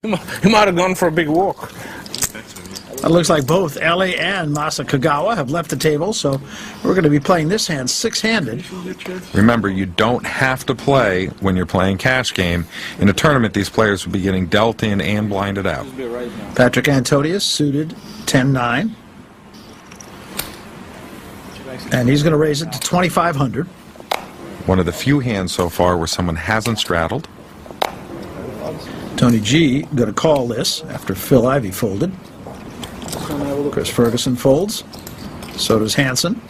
He might have gone for a big walk. It looks like both Ellie and Masakagawa have left the table, so we're going to be playing this hand six-handed. Remember, you don't have to play when you're playing cash game. In a tournament, these players will be getting dealt in and blinded out. Patrick Antonius suited 10-9. And he's going to raise it to 2,500. One of the few hands so far where someone hasn't straddled. Tony G going to call this after Phil Ivey folded. Chris Ferguson folds. So does Hansen.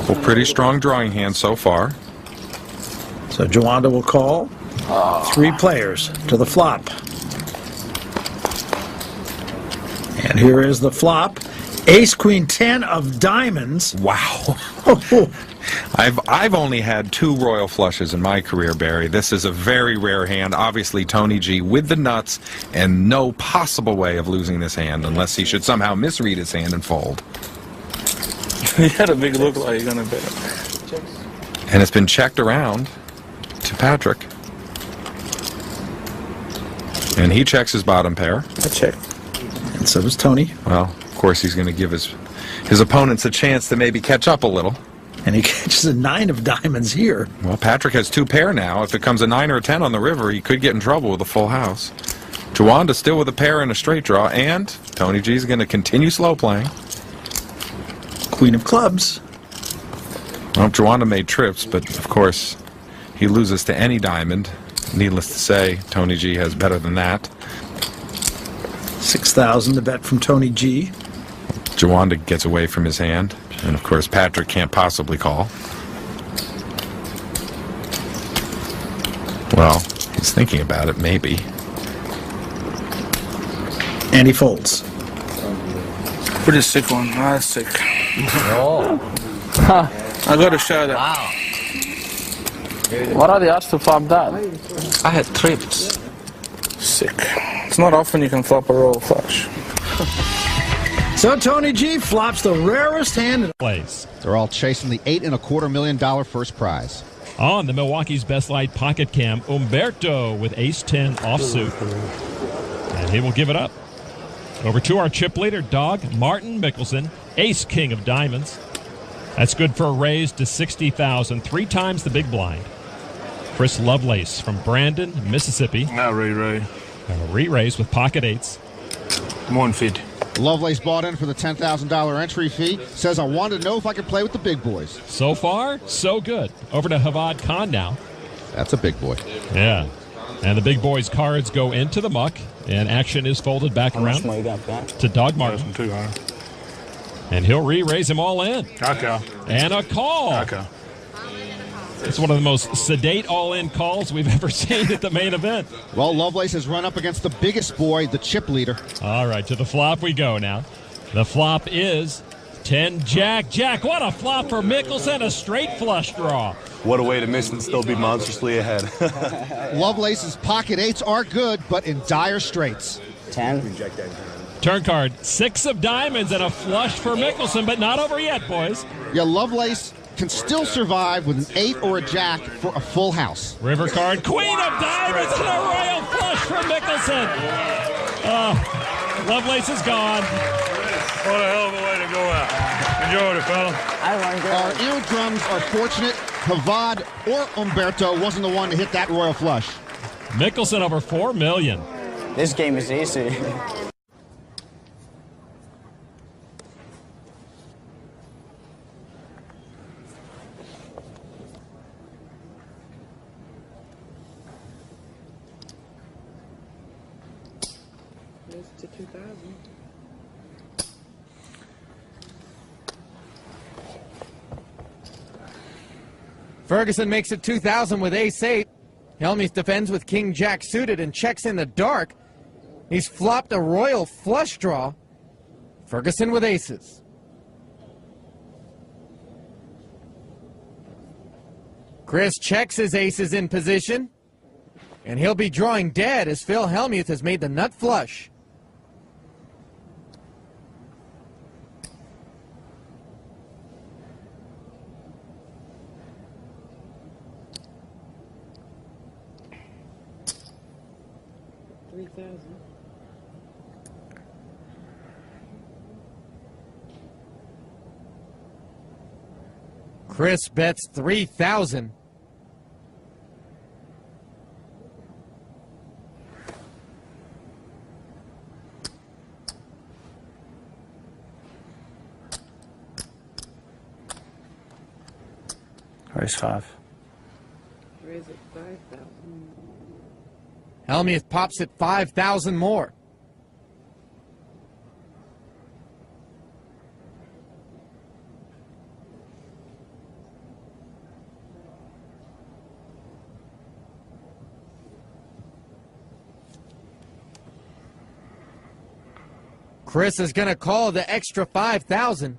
Well, pretty strong drawing hand so far. So Joanda will call. Three players to the flop. And here is the flop. Ace, Queen, 10 of diamonds. Wow. I've only had 2 royal flushes in my career, Barry. This is a very rare hand. Obviously, Tony G with the nuts and no possible way of losing this hand unless he should somehow misread his hand and fold. He had a big look like he's going to bet. And it's been checked around to Patrick. And he checks his bottom pair. I checked. And so does Tony. Well, of course, he's going to give his opponents a chance to maybe catch up a little. And he catches a 9 of diamonds here. Well, Patrick has 2 pair now. If it comes a 9 or a 10 on the river, he could get in trouble with a full house. Joanda still with a pair and a straight draw, and Tony G's going to continue slow playing. Queen of clubs. Well, Joanda made trips, but of course, he loses to any diamond. Needless to say, Tony G has better than that. 6,000 to bet from Tony G. Joanda gets away from his hand. And, of course, Patrick can't possibly call. Well, he's thinking about it, maybe. And he folds. Pretty sick one. That's sick. Oh. I got to show that. Wow. What are the odds to flop that? I had trips. Sick. It's not often you can flop a royal flush. So Tony G flops the rarest hand in place. They're all chasing the $8.25 million first prize. On the Milwaukee's Best Light Pocket Cam, Umberto with ace-10 offsuit. And he will give it up. Over to our chip leader, Dog Martin Mickelson, ace-king of diamonds. That's good for a raise to 60,000, 3 times the big blind. Chris Lovelace from Brandon, Mississippi. Now re-raise. Re-raise with pocket eights. 150. Lovelace bought in for the $10,000 entry fee. Says, I wanted to know if I could play with the big boys. So far, so good. Over to Havad Khan now. That's a big boy. Yeah. And the big boys' cards go into the muck, and action is folded back around to Dog Martin. And he'll re-raise him all in. And a call. It's one of the most sedate all-in calls we've ever seen at the main event. Well, Lovelace has run up against the biggest boy, the chip leader. All right, to the flop we go now. The flop is 10 Jack. Jack, what a flop for Mickelson, a straight flush draw. What a way to miss and still be monstrously ahead. Lovelace's pocket eights are good, but in dire straits. 10. Turn card, 6 of diamonds and a flush for Mickelson, but not over yet, boys. Yeah, Lovelace can still survive with an 8 or a jack for a full house. River card, Queen of diamonds and a royal flush for Mickelson. Lovelace is gone. What a hell of a way to go out. Enjoy it, fella. Our eardrums are fortunate. Havad or Umberto wasn't the one to hit that royal flush. Mickelson over $4 million. This game is easy. To 2,000. Ferguson makes it 2,000 with ace-8. Helmuth defends with king-jack suited and checks in the dark. He's flopped a royal flush draw. Ferguson with aces. Chris checks his aces in position. And he'll be drawing dead as Phil Hellmuth has made the nut flush. $3,000. Chris bets 3,000. Raise 5. Raise it 5,000. Helmuth pops at 5,000 more. Chris is going to call the extra 5,000.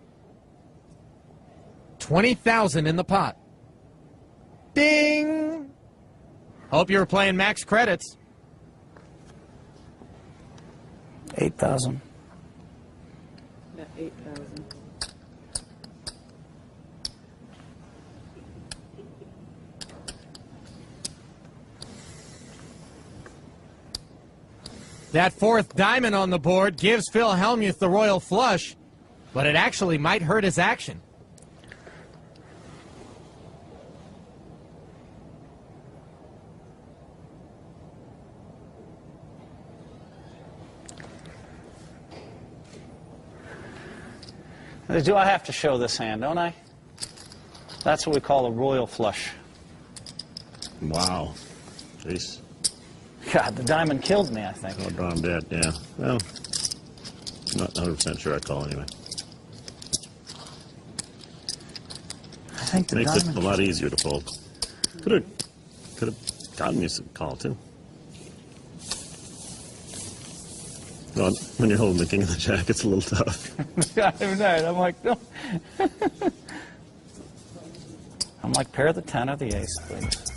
20,000 in the pot. Ding! Hope you were playing max credits. 8,000. Yeah, 8,000. That fourth diamond on the board gives Phil Hellmuth the royal flush, but it actually might hurt his action. Do I have to show this hand, don't I? That's what we call a royal flush. Wow. Jeez. God, the diamond killed me, I think. Oh, darn dead, yeah. Well, not 100% sure I call anyway. I think the Makes diamond it a lot easier to fold. Could have gotten me some call, too. Well, when you're holding the king and the jack, it's a little tough. I'm like, no. I'm like, pair the 10 or the ace, please.